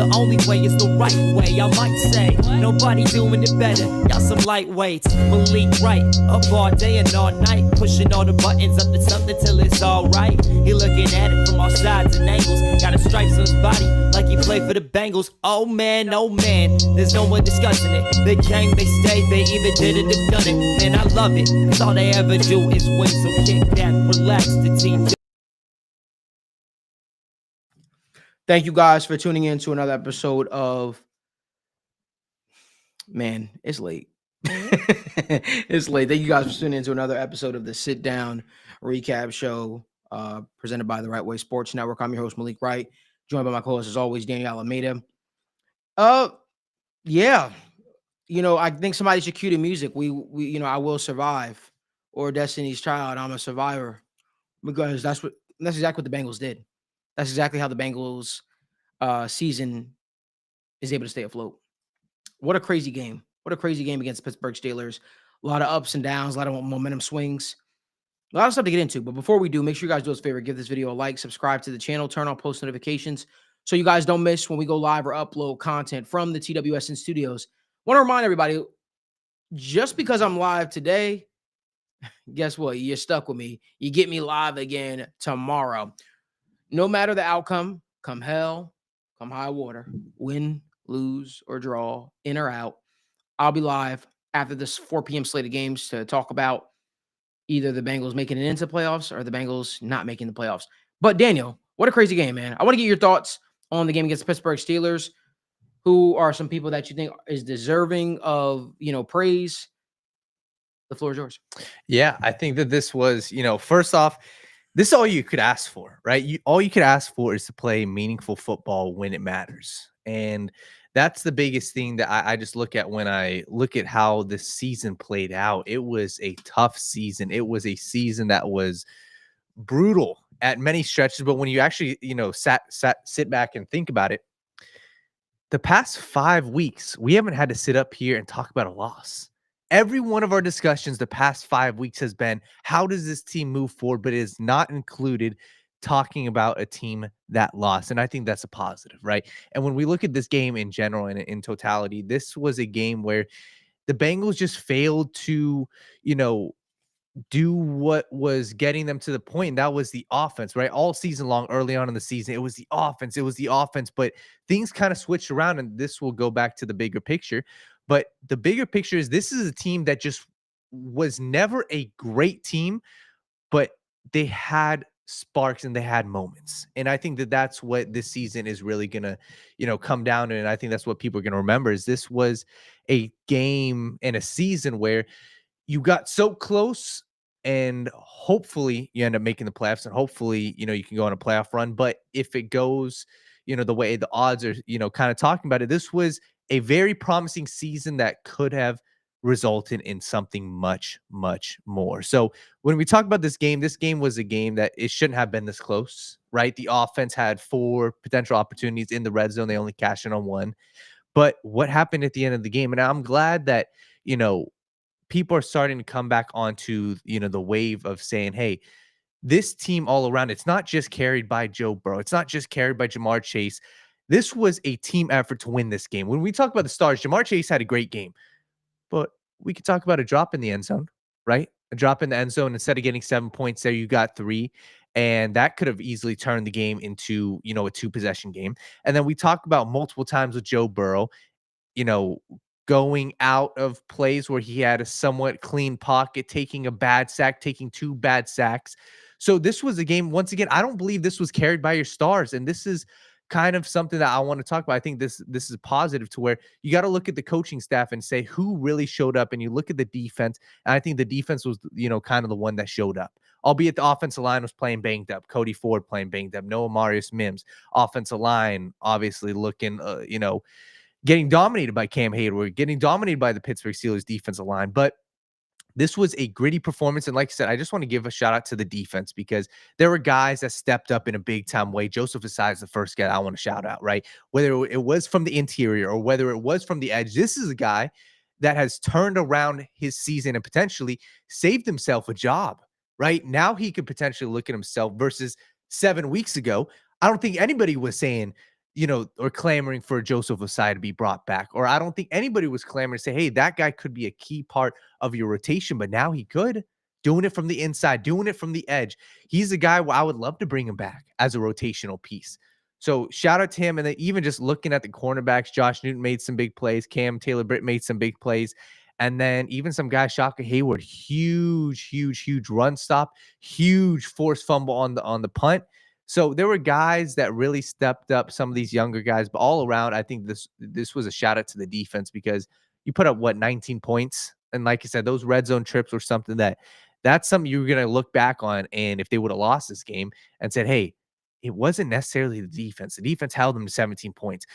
The only way is the right way, I might say. Nobody doing it better, y'all some lightweights. Malik Wright, up all day and all night, pushing all the buttons up to something till it's alright. He looking at it from all sides and angles, got a stripes on his body like he played for the Bengals. Oh man, there's no one discussing it. They came, they stayed, they either did it or done it. Man, I love it, cause all they ever do is win. So kick back, relax, the team. Thank you guys for tuning in to another episode of, man, it's late. It's late. Thank you guys for tuning in to another episode of the Sit Down Recap Show, presented by the Right Way Sports Network. I'm your host, Malik Wright, joined by my co-host, as always, Daniel Alameda. Yeah, I think somebody should cue the music. We I Will Survive, or Destiny's Child, I'm a Survivor, because that's exactly what the Bengals did. That's exactly how the Bengals season is able to stay afloat. What a crazy game. What a crazy game against the Pittsburgh Steelers. A lot of ups and downs, a lot of momentum swings, a lot of stuff to get into. But before we do, make sure you guys do us a favor, give this video a like, subscribe to the channel, turn on post notifications so you guys don't miss when we go live or upload content from the TWSN studios. Want to remind everybody, just because I'm live today, guess what? You're stuck with me. You get me live again tomorrow. No matter the outcome, come hell, come high water, win, lose, or draw, in or out, I'll be live after this 4 p.m. slate of games to talk about either the Bengals making it into playoffs or the Bengals not making the playoffs. But Daniel, what a crazy game, man. I want to get your thoughts on the game against the Pittsburgh Steelers. Who are some people that you think is deserving of, praise? The floor is yours. Yeah, I think that this was, first off, this is all you could ask for, right? All you could ask for is to play meaningful football when it matters. And that's the biggest thing that I just look at when I look at how this season played out. It was a tough season. It was a season that was brutal at many stretches. But when you actually, sit back and think about it, the past 5 weeks, we haven't had to sit up here and talk about a loss. Every one of our discussions the past 5 weeks has been, how does this team move forward? But it is not included talking about a team that lost. And I think that's a positive, right? And when we look at this game in general and in totality, this was a game where the Bengals just failed to, do what was getting them to the point. And that was the offense, right? All season long, early on in the season, it was the offense. But things kind of switched around, and this will go back to the bigger picture. But the bigger picture is this is a team that just was never a great team, but they had sparks and they had moments. And I think that that's what this season is really going to, come down to. And I think that's what people are going to remember is this was a game and a season where you got so close and hopefully you end up making the playoffs and hopefully, you can go on a playoff run. But if it goes, the way the odds are, kind of talking about it, this was a very promising season that could have resulted in something much, much more. So when we talk about this game was a game that it shouldn't have been this close, right? The offense had 4 potential opportunities in the red zone. They only cashed in on 1. But what happened at the end of the game? And I'm glad that, people are starting to come back onto, the wave of saying, hey, this team all around, it's not just carried by Joe Burrow. It's not just carried by Jamar Chase. This was a team effort to win this game. When we talk about the stars, Jamar Chase had a great game, but we could talk about a drop in the end zone, right? A drop in the end zone. Instead of getting 7 points there, you got 3. And that could have easily turned the game into, a 2-possession game. And then we talk about multiple times with Joe Burrow, going out of plays where he had a somewhat clean pocket, taking a bad sack, taking 2 bad sacks. So this was a game, once again, I don't believe this was carried by your stars. And this is kind of something that I want to talk about. I think this is positive to where you got to look at the coaching staff and say who really showed up, and you look at the defense. And I think the defense was, kind of the one that showed up. Albeit the offensive line was playing banged up. Cody Ford playing banged up. Noah Marius Mims. Offensive line obviously looking, getting dominated by Cam Hayward, getting dominated by the Pittsburgh Steelers defensive line. But this was a gritty performance. And like I said, I just want to give a shout out to the defense because there were guys that stepped up in a big time way. Joseph Asai is the first guy I want to shout out, right? Whether it was from the interior or whether it was from the edge, this is a guy that has turned around his season and potentially saved himself a job, right? Now he could potentially look at himself versus 7 weeks ago. I don't think anybody was saying, or clamoring for Joseph Ossai to be brought back. Or I don't think anybody was clamoring to say, hey, that guy could be a key part of your rotation, but now he could. Doing it from the inside, doing it from the edge. He's a guy I would love to bring him back as a rotational piece. So shout out to him. And then even just looking at the cornerbacks, Josh Newton made some big plays. Cam Taylor-Britt made some big plays. And then even some guy, Shaka Hayward, huge run stop, huge forced fumble on the punt. So there were guys that really stepped up, some of these younger guys, but all around, I think this was a shout out to the defense, because you put up 19 points. And like I said, those red zone trips were something that's something you're going to look back on. And if they would have lost this game and said, hey, it wasn't necessarily the defense. The defense held them to 17 points.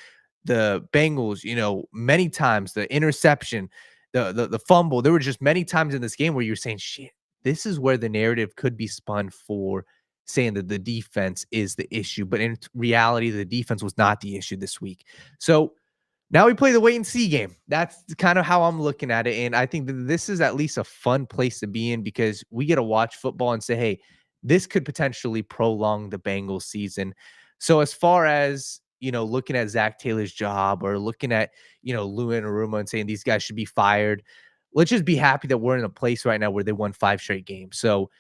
The Bengals, many times, the interception, the fumble, there were just many times in this game where you're saying, shit, this is where the narrative could be spun for saying that the defense is the issue. But in reality, the defense was not the issue this week. So now we play the wait and see game. That's kind of how I'm looking at it. And I think that this is at least a fun place to be in, because we get to watch football and say, hey, this could potentially prolong the Bengals season. So as far as, looking at Zach Taylor's job, or looking at, Lou Anarumo and saying these guys should be fired, let's just be happy that we're in a place right now where they won 5 straight games. So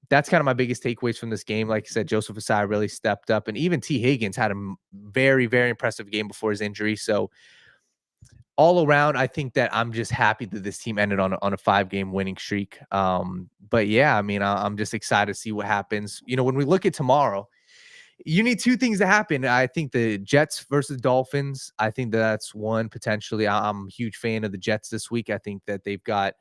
that's kind of my biggest takeaways from this game. Like I said, Joseph Ossai really stepped up, and even T. Higgins had a very, very impressive game before his injury. So all around, I think that I'm just happy that this team ended on a 5-game winning streak. But yeah, I mean, I'm just excited to see what happens. When we look at tomorrow, you need 2 things to happen. I think the Jets versus Dolphins, I think that's one potentially. I'm a huge fan of the Jets this week. I think that they've got,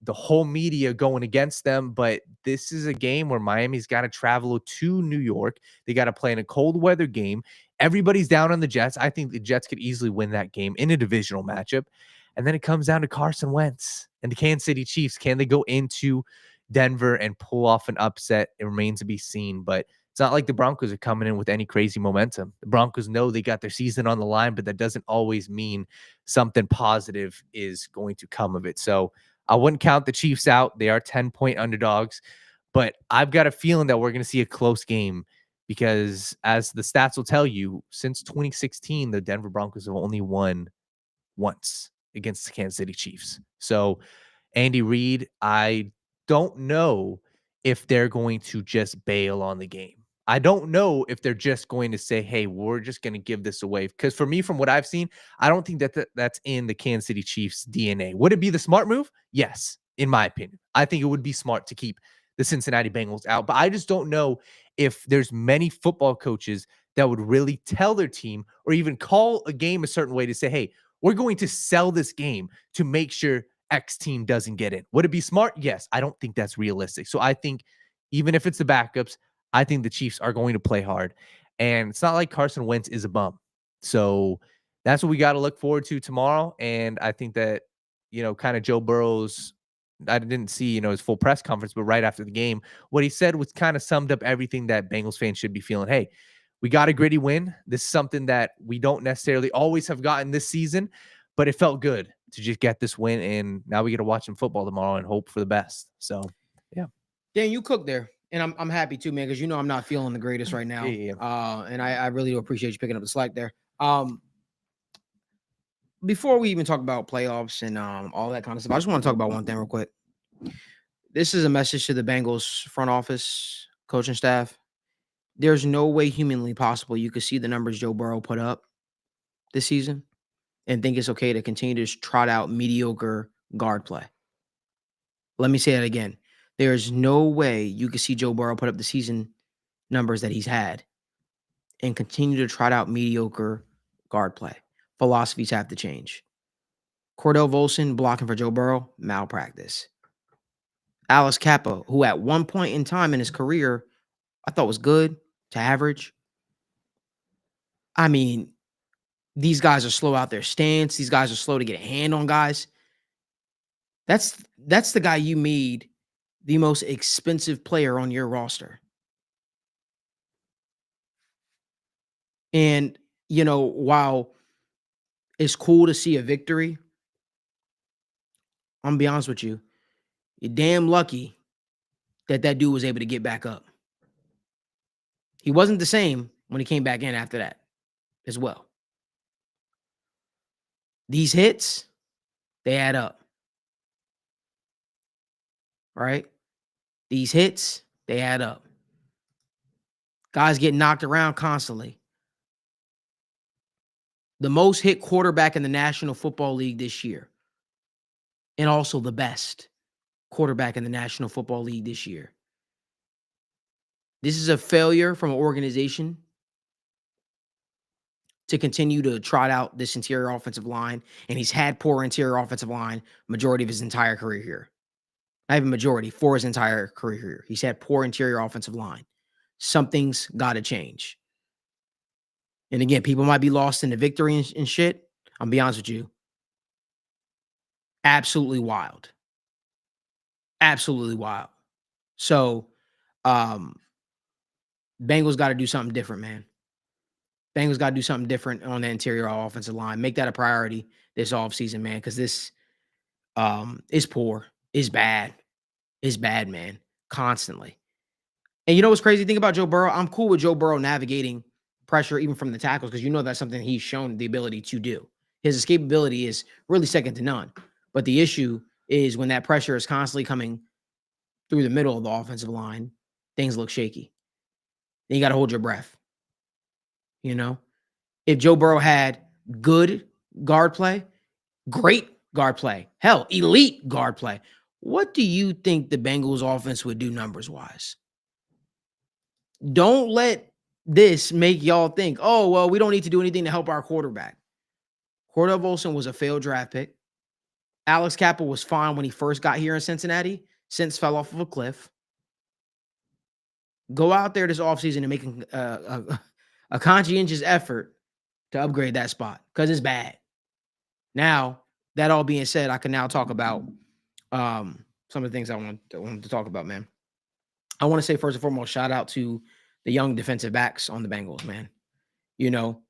the whole media going against them, but this is a game where Miami's got to travel to New York. They got to play in a cold weather game. Everybody's down on the Jets. I think the Jets could easily win that game in a divisional matchup. And then it comes down to Carson Wentz and the Kansas City Chiefs. Can they go into Denver and pull off an upset? It remains to be seen, but it's not like the Broncos are coming in with any crazy momentum. The Broncos know they got their season on the line, but that doesn't always mean something positive is going to come of it. So I wouldn't count the Chiefs out. They are 10-point underdogs, but I've got a feeling that we're going to see a close game, because as the stats will tell you, since 2016, the Denver Broncos have only won once against the Kansas City Chiefs. So Andy Reid, I don't know if they're going to just bail on the game. I don't know if they're just going to say, hey, we're just going to give this away. Because for me, from what I've seen, I don't think that's in the Kansas City Chiefs DNA. Would it be the smart move? Yes, in my opinion. I think it would be smart to keep the Cincinnati Bengals out. But I just don't know if there's many football coaches that would really tell their team, or even call a game a certain way to say, hey, we're going to sell this game to make sure X team doesn't get in. Would it be smart? Yes. I don't think that's realistic. So I think even if it's the backups, I think the Chiefs are going to play hard. And it's not like Carson Wentz is a bum. So that's what we got to look forward to tomorrow. And I think that, kind of Joe Burrow's, I didn't see, his full press conference, but right after the game, what he said was kind of summed up everything that Bengals fans should be feeling. Hey, we got a gritty win. This is something that we don't necessarily always have gotten this season, but it felt good to just get this win. And now we get to watch some football tomorrow and hope for the best. So, yeah. Dan, you cooked there. And I'm happy too, man, because I'm not feeling the greatest right now. Yeah. And I really do appreciate you picking up the slack there. Before we even talk about playoffs and all that kind of stuff, I just want to talk about one thing real quick. This is a message to the Bengals front office, coaching staff. There's no way humanly possible you could see the numbers Joe Burrow put up this season and think it's okay to continue to trot out mediocre guard play. Let me say that again. There's no way you could see Joe Burrow put up the season numbers that he's had and continue to trot out mediocre guard play. Philosophies have to change. Cordell Volson blocking for Joe Burrow, malpractice. Alice Kappa, who at one point in time in his career, I thought was good to average. I mean, these guys are slow out their stance. These guys are slow to get a hand on guys. That's the guy you made the most expensive player on your roster. And, while it's cool to see a victory, I'm gonna be honest with you, you're damn lucky that dude was able to get back up. He wasn't the same when he came back in after that as well. These hits, they add up. Right? These hits, they add up. Guys get knocked around constantly. The most hit quarterback in the National Football League this year. And also the best quarterback in the National Football League this year. This is a failure from an organization to continue to trot out this interior offensive line. And he's had poor interior offensive line majority of his entire career here. Not even majority, for his entire career here. He's had poor interior offensive line. Something's got to change. And again, people might be lost in the victory and shit. I'll be honest with you. Absolutely wild. Absolutely wild. So, Bengals got to do something different, man. Bengals got to do something different on the interior offensive line. Make that a priority this offseason, man, because this is poor, is bad, man, constantly. And you know what's crazy? Think about Joe Burrow. I'm cool with Joe Burrow navigating pressure even from the tackles because you know that's something he's shown the ability to do. His escapability is really second to none. But the issue is when that pressure is constantly coming through the middle of the offensive line, things look shaky. Then you got to hold your breath. You know, if Joe Burrow had good guard play, great guard play, hell, elite guard play, what do you think the Bengals offense would do numbers-wise? Don't let this make y'all think, oh, well, we don't need to do anything to help our quarterback. Cordell Volson was a failed draft pick. Alex Cappa was fine when he first got here in Cincinnati, since fell off of a cliff. Go out there this offseason and make a conscientious effort to upgrade that spot because it's bad. Now, that all being said, I can now talk about some of the things I wanted to talk about, man. I want to say, first and foremost, shout out to the young defensive backs on the Bengals, man. You know,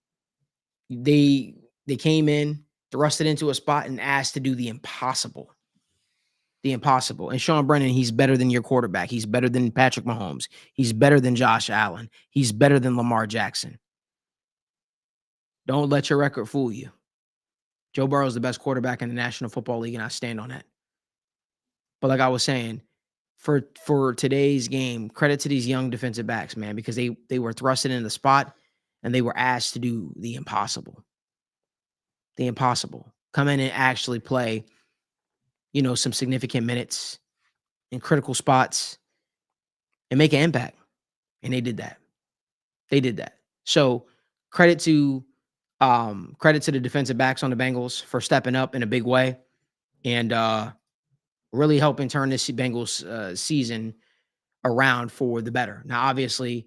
they came in, thrusted into a spot, and asked to do the impossible. The impossible. And Sean Brennan, he's better than your quarterback. He's better than Patrick Mahomes. He's better than Josh Allen. He's better than Lamar Jackson. Don't let your record fool you. Joe Burrow is the best quarterback in the National Football League, and I stand on that. But like I was saying, for today's game, credit to these young defensive backs, man, because they were thrusted in the spot and they were asked to do the impossible. The impossible. Come in and actually play, you know, some significant minutes in critical spots and make an impact. And they did that. They did that. So credit to the defensive backs on the Bengals for stepping up in a big way and really helping turn this Bengals season around for the better. Now, obviously,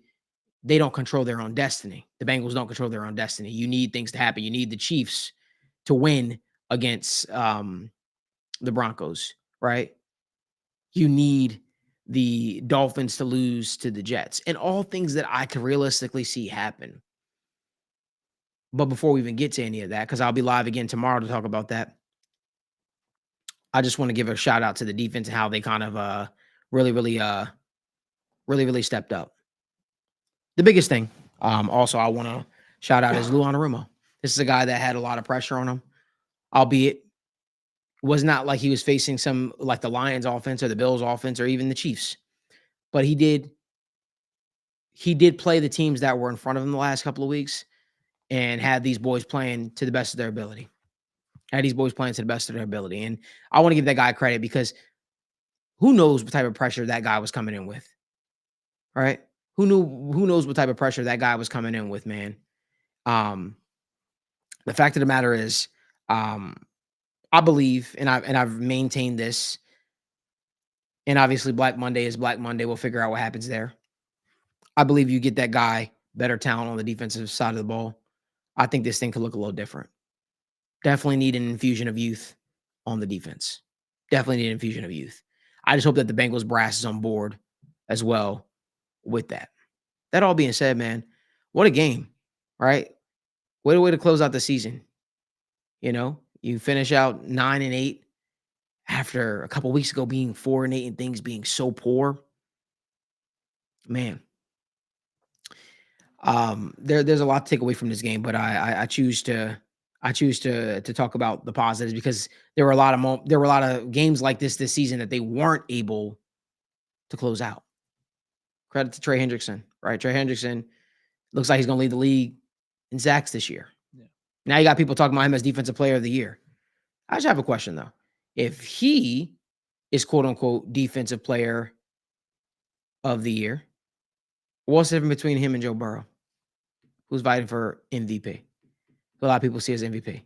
they don't control their own destiny. The Bengals don't control their own destiny. You need things to happen. You need the Chiefs to win against the Broncos, right? You need the Dolphins to lose to the Jets, and all things that I could realistically see happen. But before we even get to any of that, because I'll be live again tomorrow to talk about that, I just want to give a shout out to the defense and how they kind of really stepped up. The biggest thing, also, I want to shout out is Lou Anarumo. This is a guy that had a lot of pressure on him, albeit was not like he was facing some like the Lions offense or the Bills offense or even the Chiefs. But he did play the teams that were in front of him the last couple of weeks and had these boys playing to the best of their ability. And I want to give that guy credit because who knows what type of pressure that guy was coming in with, right? Who knows what type of pressure that guy was coming in with, man. The fact of the matter is, I believe, and I've maintained this, and obviously Black Monday is Black Monday. We'll figure out what happens there. I believe you get that guy better talent on the defensive side of the ball. I think this thing could look a little different. Definitely need an infusion of youth on the defense. Definitely need an infusion of youth. I just hope that the Bengals brass is on board as well with that. That all being said, man, what a game, right? What a way to close out the season. You know, you finish out 9-8 after a couple weeks ago being 4-8 and things being so poor. Man. There's a lot to take away from this game, but I choose to talk about the positives because there were a lot of games like this season that they weren't able to close out. Credit to Trey Hendrickson, right? Trey Hendrickson looks like he's going to lead the league in sacks this year. Yeah. Now you got people talking about him as defensive player of the year. I just have a question though. If he is quote unquote defensive player of the year, what's the difference between him and Joe Burrow, who's fighting for MVP? A lot of people see as MVP.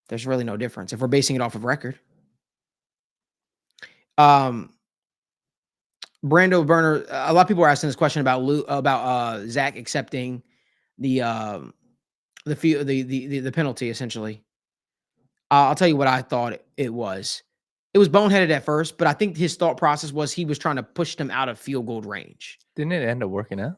There's really no difference if we're basing it off of record. Brando Burner, a lot of people are asking this question about Zach accepting the penalty. Essentially, I'll tell you what I thought it was. It was boneheaded at first, but I think his thought process was he was trying to push them out of field goal range. Didn't it end up working out?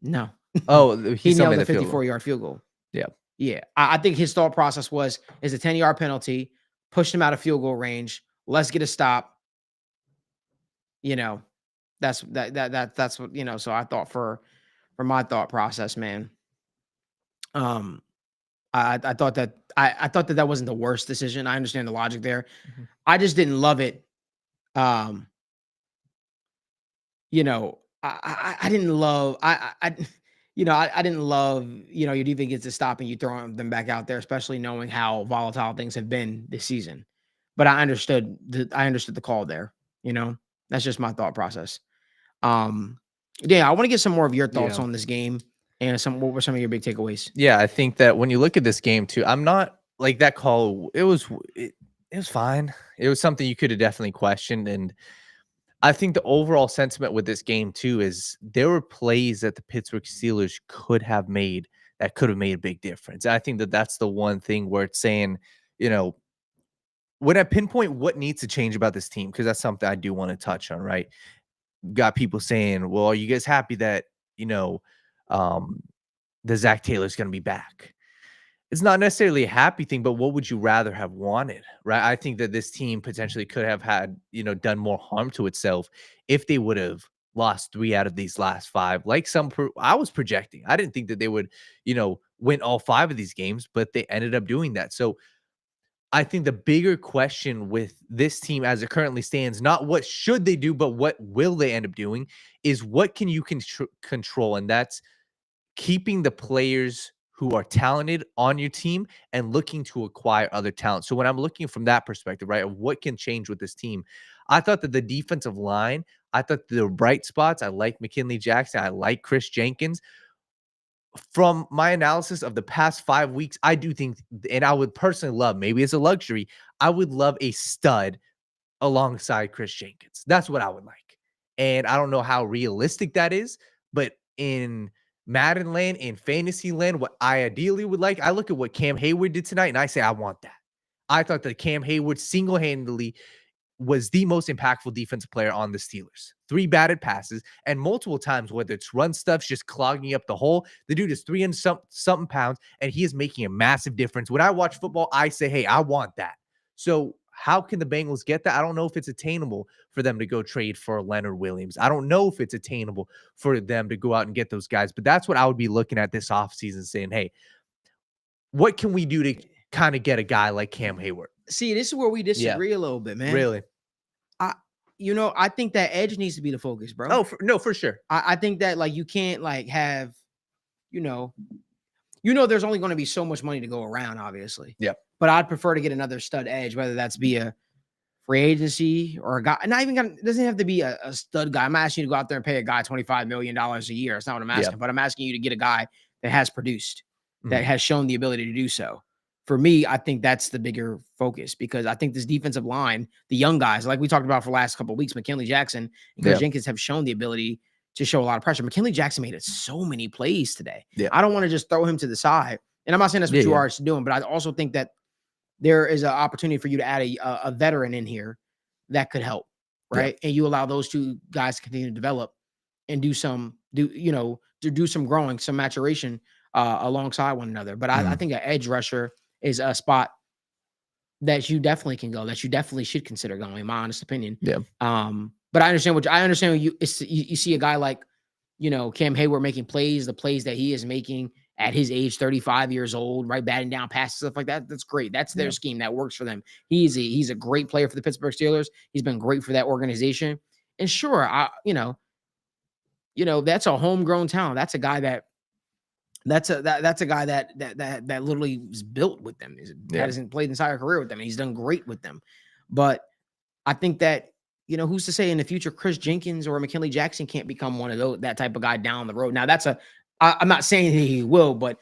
No. Oh, he nailed the 54-yard field goal. Yeah. Yeah. I think his thought process was, it's a 10-yard penalty, push him out of field goal range. Let's get a stop. That's what, so I thought for my thought process, man, I thought that wasn't the worst decision. I understand the logic there. Mm-hmm. I just didn't love it. I didn't love, I didn't love, your defense gets to stop and you throw them back out there, especially knowing how volatile things have been this season. But I understood the call there. That's just my thought process. I want to get some more of your thoughts on this game and what were some of your big takeaways? Yeah, I think that when you look at this game too, I'm not like that call. It was fine. It was something you could have definitely questioned. And I think the overall sentiment with this game too is there were plays that the Pittsburgh Steelers could have made a big difference. I think that that's the one thing where it's saying, when I pinpoint what needs to change about this team, because that's something I do want to touch on, right? Got people saying, well, are you guys happy that, the Zach Taylor's going to be back? It's not necessarily a happy thing, but what would you rather have wanted, right? I think that this team potentially could have had, done more harm to itself if they would have lost 3 out of these last 5. Like I was projecting. I didn't think that they would, win all 5 of these games, but they ended up doing that. So I think the bigger question with this team as it currently stands, not what should they do, but what will they end up doing, is what can you control? And that's keeping the players who are talented on your team and looking to acquire other talent. So when I'm looking from that perspective, right, of what can change with this team, I thought that the defensive line, I thought the bright spots, I like McKinley Jackson, I like Chris Jenkins. From my analysis of the past 5 weeks, I do think, and I would personally love, maybe it's a luxury, I would love a stud alongside Chris Jenkins. That's what I would like. And I don't know how realistic that is, but in Madden land, in fantasy land, what I ideally would like, I look at what Cam Hayward did tonight and I say, I want that. I thought that Cam Hayward single-handedly was the most impactful defensive player on the Steelers. 3 batted passes, and multiple times, whether it's run stuffs, just clogging up the hole, the dude is 300-something pounds, and he is making a massive difference. When I watch football, I say, hey, I want that. So how can the Bengals get that? I don't know if it's attainable for them to go trade for Leonard Williams. I don't know if it's attainable for them to go out and get those guys, but that's what I would be looking at this offseason, saying, hey, what can we do to kind of get a guy like Cam Hayward? See, this is where we disagree a little bit, man. Really? I think that edge needs to be the focus, bro. Oh, for sure. I think that you can't have, there's only going to be so much money to go around, obviously. Yeah. But I'd prefer to get another stud edge, whether that's be a free agency or a guy. It doesn't have to be a stud guy. I'm not asking you to go out there and pay a guy $25 million a year. That's not what I'm asking. But I'm asking you to get a guy that has produced, that has shown the ability to do so. For me, I think that's the bigger focus because I think this defensive line, the young guys, like we talked about for the last couple of weeks, McKinley Jackson and Chris Jenkins have shown the ability to show a lot of pressure. McKinley Jackson made it so many plays today. Yeah. I don't want to just throw him to the side. And I'm not saying that's what you are doing, but I also think that there is an opportunity for you to add a veteran in here that could help, right? Yeah. And you allow those 2 guys to continue to develop and do some growing, some maturation alongside one another. But I think an edge rusher is a spot that you definitely can go, that you definitely should consider going, in my honest opinion. Yeah. But I understand you see a guy like Cam Hayward making plays, the plays that he is making at his age, 35 years old, right? Batting down passes, stuff like that. That's great. That's their scheme. That works for them. He's a great player for the Pittsburgh Steelers. He's been great for that organization. And sure, that's a homegrown talent. That's a guy that's a guy that literally was built with them. That hasn't played his entire career with them. And he's done great with them. But I think that, who's to say in the future Chris Jenkins or McKinley Jackson can't become one of that type of guy down the road. Now I'm not saying that he will, but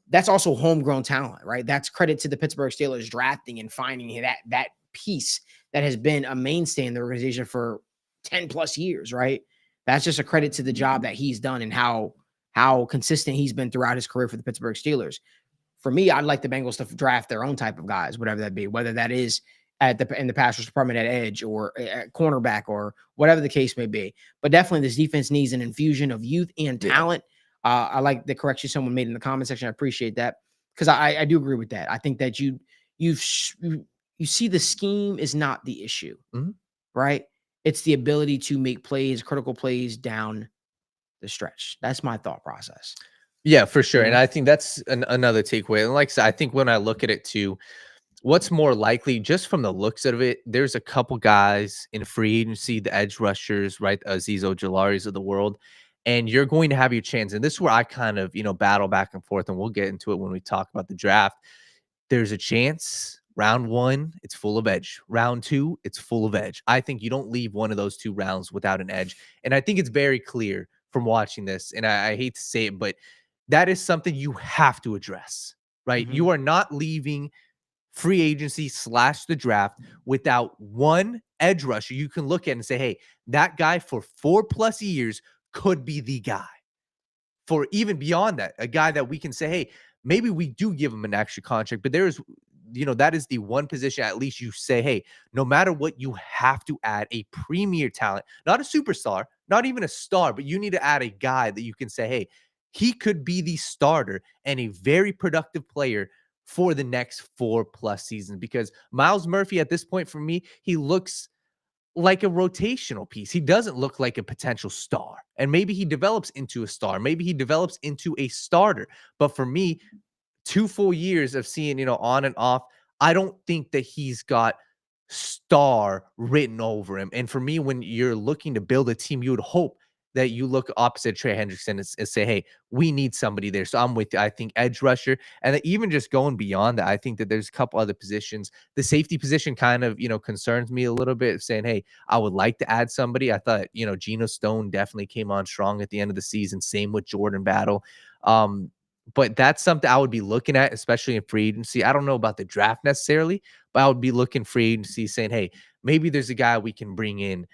that's also homegrown talent, right? That's credit to the Pittsburgh Steelers drafting and finding that piece that has been a mainstay in the organization for 10 plus years, right? That's just a credit to the job that he's done and how consistent he's been throughout his career for the Pittsburgh Steelers. For me, I'd like the Bengals to draft their own type of guys, whatever that be, whether that is in the pass rush department at edge or at cornerback or whatever the case may be. But definitely this defense needs an infusion of youth and talent. I like the correction someone made in the comment section. I appreciate that because I do agree with that. I think that you see the scheme is not the issue, right? It's the ability to make plays, critical plays down the stretch. That's my thought process. Yeah, for sure. And I think that's another takeaway. And like I said, I think when I look at it too, what's more likely, just from the looks of it, there's a couple guys in free agency, the edge rushers, right? Azeez Ojularis of the world. And you're going to have your chance. And this is where I kind of, battle back and forth. And we'll get into it when we talk about the draft. There's a chance. Round 1, it's full of edge. Round 2, it's full of edge. I think you don't leave one of those 2 rounds without an edge. And I think it's very clear from watching this. And I hate to say it, but that is something you have to address, right? You are not leaving free agency / the draft without one edge rusher you can look at and say, hey, that guy for 4+ years could be the guy. For even beyond that, a guy that we can say, hey, maybe we do give him an extra contract, but there's, that is the one position at least you say, hey, no matter what, you have to add a premier talent, not a superstar, not even a star, but you need to add a guy that you can say, hey, he could be the starter and a very productive player for the next 4+ seasons. Because Myles Murphy at this point, for me, he looks like a rotational piece. He doesn't look like a potential star. And maybe he develops into a star. Maybe he develops into a starter. But for me, 2 full years of seeing, on and off, I don't think that he's got star written over him. And for me, when you're looking to build a team, you would hope that you look opposite Trey Hendrickson and say, hey, we need somebody there. So I'm with you. I think edge rusher. And then even just going beyond that, I think that there's a couple other positions. The safety position kind of, concerns me a little bit, saying, hey, I would like to add somebody. I thought, Geno Stone definitely came on strong at the end of the season. Same with Jordan Battle. But that's something I would be looking at, especially in free agency. I don't know about the draft necessarily, but I would be looking free agency saying, hey, maybe there's a guy we can bring in.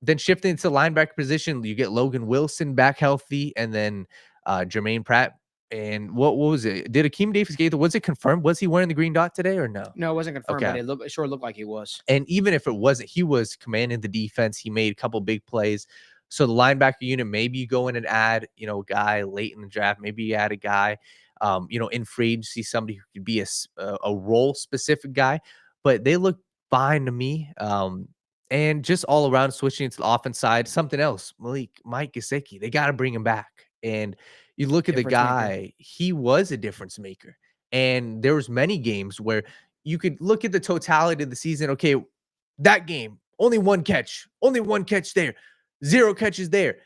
Then shifting into the linebacker position, you get Logan Wilson back healthy, and then Jermaine Pratt. And what was it? Did Akeem Davis-Gaither, was it confirmed? Was he wearing the green dot today or no? No, it wasn't confirmed, but it sure looked like he was. And even if it wasn't, he was commanding the defense. He made a couple big plays. So the linebacker unit, maybe you go in and add, a guy late in the draft. Maybe you add a guy, in free agency, somebody who could be a role-specific guy. But they look fine to me. And just all around switching to the offense side, something else, Mike Gesicki, they got to bring him back. And you look at the guy, he was a difference maker. And there was many games where you could look at the totality of the season. Okay, that game, only one catch there, 0 catches there.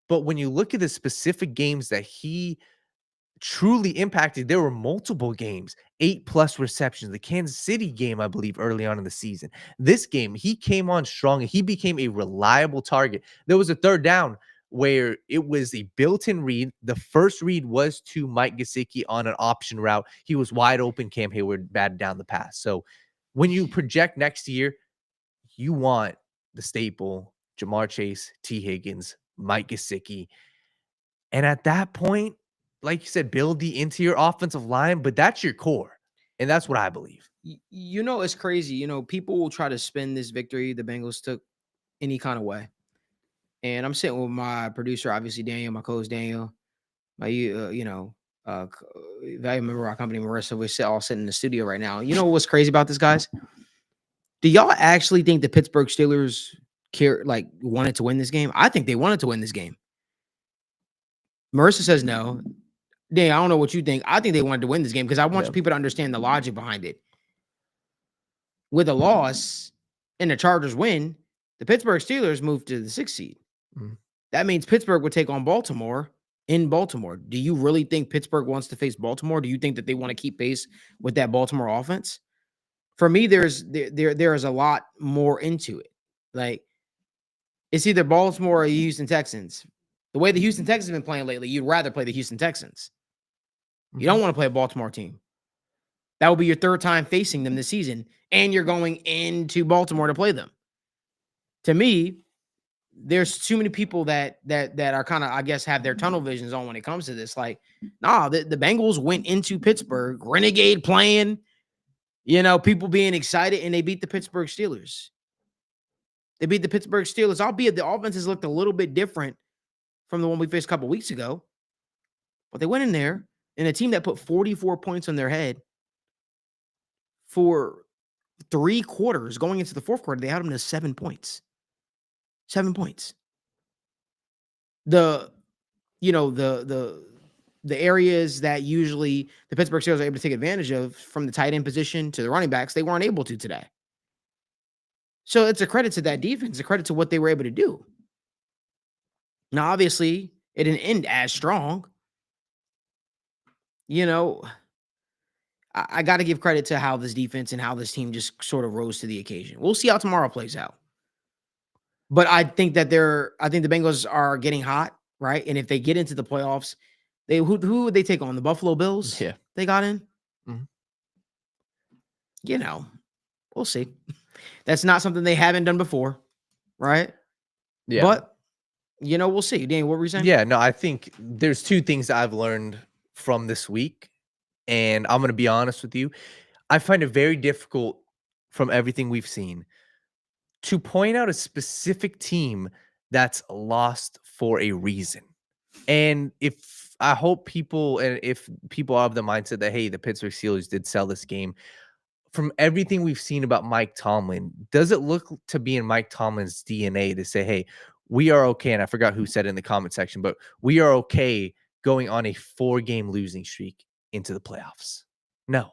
But when you look at the specific games that he truly impacted, there were multiple games, 8+ receptions. The Kansas City game, I believe, early on in the season. This game, he came on strong and he became a reliable target. There was a third down where it was a built-in read. The first read was to Mike Gesicki on an option route. He was wide open. Cam Hayward batted down the pass. So when you project next year, you want the staple, Jamar Chase, T. Higgins, Mike Gesicki. And at that point, like you said, build the interior offensive line, but that's your core. And that's what I believe. It's crazy. People will try to spin this victory the Bengals took any kind of way. And I'm sitting with my producer, obviously Daniel, my co-host Daniel, my value member of our company, Marissa. We're all sitting in the studio right now. You know what's crazy about this, guys? Do y'all actually think the Pittsburgh Steelers wanted to win this game? I think they wanted to win this game. Marissa says no. Dang, I don't know what you think. I think they wanted to win this game because I want Yeah. people to understand the logic behind it. With a loss and the Chargers win, the Pittsburgh Steelers move to the 6th seed. Mhm. That means Pittsburgh would take on Baltimore in Baltimore. Do you really think Pittsburgh wants to face Baltimore? Do you think that they want to keep pace with that Baltimore offense? For me, there is a lot more into it. Like, it's either Baltimore or the Houston Texans. The way the Houston Texans have been playing lately, you'd rather play the Houston Texans. You don't want to play a Baltimore team. That will be your third time facing them this season, and you're going into Baltimore to play them. To me, there's too many people that are kind of, I guess, have their tunnel visions on when it comes to this. Like, nah, the Bengals went into Pittsburgh, Renegade playing, people being excited, and they beat the Pittsburgh Steelers. They beat the Pittsburgh Steelers, albeit the offense has looked a little bit different from the one we faced a couple weeks ago. But they went in there, and a team that put 44 points on their head for 3 quarters going into the 4th quarter, they had them to 7 points. 7 points. The areas that usually the Pittsburgh Steelers are able to take advantage of, from the tight end position to the running backs, they weren't able to today. So it's a credit to that defense, a credit to what they were able to do. Now, obviously, it didn't end as strong. I got to give credit to how this defense and how this team just sort of rose to the occasion. We'll see how tomorrow plays out. But I think that the Bengals are getting hot, right? And if they get into the playoffs, who would they take on? The Buffalo Bills? Yeah. They got in? Mhm. We'll see. That's not something they haven't done before, right? Yeah. But, we'll see. Dan, what were you saying? Yeah, no, I think there's 2 things that I've learned from this week, and I'm going to be honest with you. I find it very difficult, from everything we've seen, to point out a specific team that's lost for a reason. And if people are of the mindset that, hey, the Pittsburgh Steelers did sell this game, from everything we've seen about Mike Tomlin, does it look to be in Mike Tomlin's DNA to say, hey, we are okay, and I forgot who said it in the comment section, but we are okay going on a 4-game losing streak into the playoffs? No.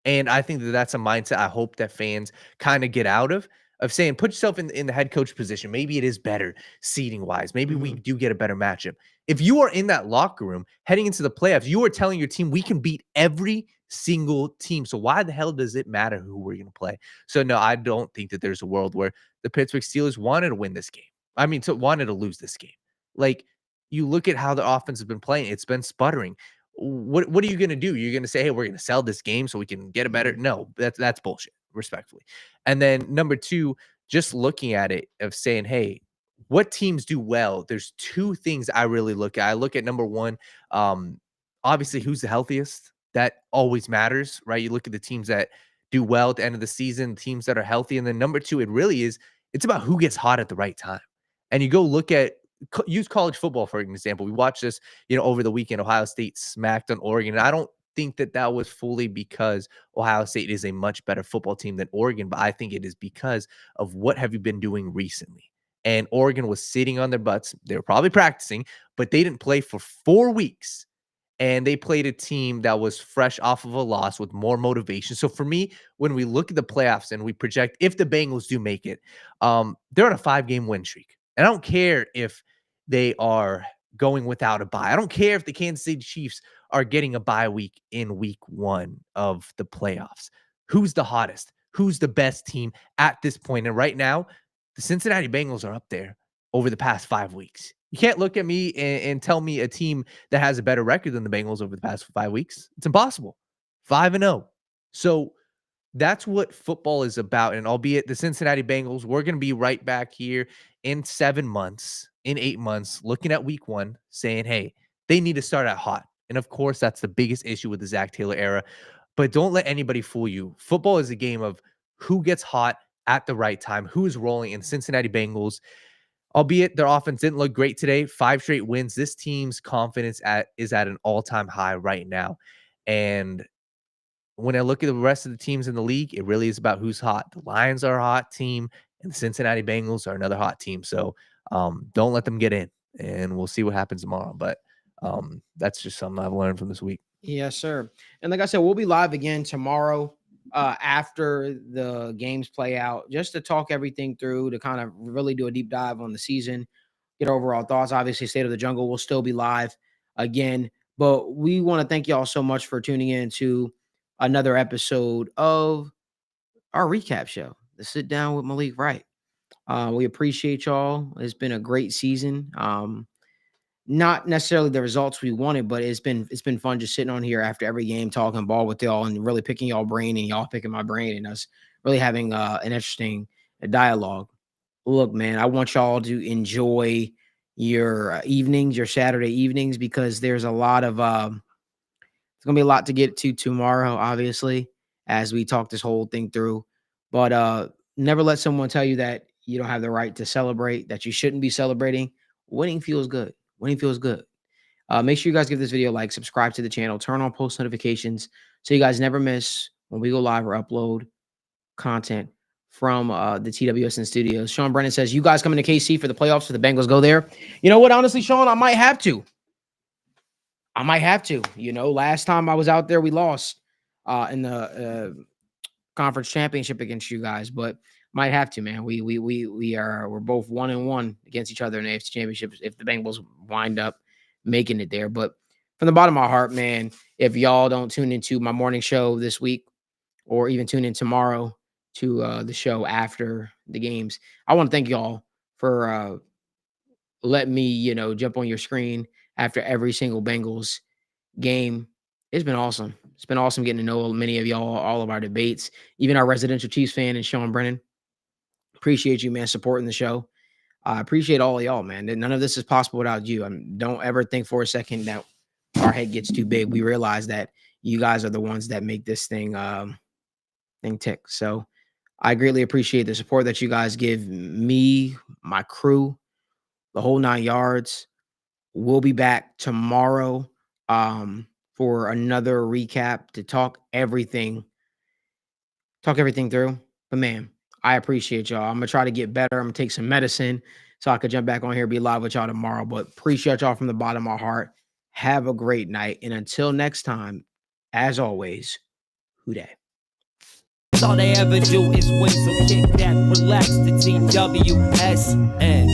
And I think that that's a mindset I hope that fans kind of get out of saying, put yourself in the head coach position. Maybe it is better seeding wise. Maybe we do get a better matchup. If you are in that locker room heading into the playoffs, you are telling your team, we can beat every single team. So why the hell does it matter who we're going to play? So no, I don't think that there's a world where the Pittsburgh Steelers wanted to win this game. Wanted to lose this game. Like, you look at how the offense has been playing. It's been sputtering. What are you going to do? You're going to say, hey, we're going to sell this game so we can get a better. No, that's bullshit, respectfully. And then number 2, just looking at it of saying, hey, what teams do well? There's 2 things I really look at. I look at number 1, obviously, who's the healthiest. That always matters, right? You look at the teams that do well at the end of the season, teams that are healthy. And then number 2, it's about who gets hot at the right time. And you go look at, use college football, for an example. We watched this, over the weekend. Ohio State smacked on Oregon. And I don't think that was fully because Ohio State is a much better football team than Oregon, but I think it is because of what have you been doing recently. And Oregon was sitting on their butts. They were probably practicing, but they didn't play for 4 weeks. And they played a team that was fresh off of a loss with more motivation. So for me, when we look at the playoffs and we project if the Bengals do make it, they're on a 5-game win streak. And I don't care if they are going without a bye. I don't care if the Kansas City Chiefs are getting a bye week in week 1 of the playoffs. Who's the hottest? Who's the best team at this point? And right now, the Cincinnati Bengals are up there over the past 5 weeks. You can't look at me and tell me a team that has a better record than the Bengals over the past 5 weeks. It's impossible. 5-0. So that's what football is about. And albeit the Cincinnati Bengals, we're going to be right back here in 7 months, in 8 months, looking at week 1, saying, hey, they need to start out hot. And of course, that's the biggest issue with the Zach Taylor era. But don't let anybody fool you. Football is a game of who gets hot at the right time, who's rolling. In Cincinnati Bengals, albeit their offense didn't look great today, 5 straight wins. This team's confidence is at an all-time high right now. And when I look at the rest of the teams in the league, it really is about who's hot. The Lions are a hot team, and the Cincinnati Bengals are another hot team. So don't let them get in, and we'll see what happens tomorrow. But That's just something I've learned from this week. Yes, sir. And like I said, we'll be live again tomorrow after the games play out, just to talk everything through, to kind of really do a deep dive on the season, get overall thoughts. Obviously, State of the Jungle will still be live again, but we want to thank y'all so much for tuning in to another episode of our recap show, the Sit Down with Malik Wright. We appreciate y'all. It's been a great season. Not necessarily the results we wanted, but it's been fun just sitting on here after every game, talking ball with y'all and really picking y'all brain and y'all picking my brain and us really having an interesting dialogue. Look, man, I want y'all to enjoy your evenings, your Saturday evenings, because there's a lot of it's gonna be a lot to get to tomorrow, obviously, as we talk this whole thing through. But never let someone tell you that you don't have the right to celebrate, that you shouldn't be celebrating. Winning feels good. Winning feels good. Make sure you guys give this video a like, subscribe to the channel, turn on post notifications so you guys never miss when we go live or upload content from the TWSN studios. Sean Brennan says, you guys coming to KC for the playoffs for the Bengals go there? You know what? Honestly, Sean, I might have to. You know, last time I was out there, we lost in the conference championship against you guys, but might have to, man. We're both 1-1 against each other in the AFC Championship if the Bengals wind up making it there. But from the bottom of my heart, man, if y'all don't tune into my morning show this week or even tune in tomorrow to the show after the games, I want to thank y'all for letting me, you know, jump on your screen after every single Bengals game. It's been awesome. It's been awesome getting to know many of y'all, all of our debates, even our residential Chiefs fan and Sean Brennan. Appreciate you, man, supporting the show. I appreciate all of y'all, man. None of this is possible without you. Don't ever think for a second that our head gets too big. We realize that you guys are the ones that make this thing tick. So I greatly appreciate the support that you guys give me, my crew, the whole 9 yards. We'll be back tomorrow for another recap to talk everything through. But man, I appreciate y'all. I'm gonna try to get better. I'm gonna take some medicine so I could jump back on here, be live with y'all tomorrow. But appreciate y'all from the bottom of my heart. Have a great night. And until next time, as always, who dat? All they ever do is win, so kick that, relax, the TWSN.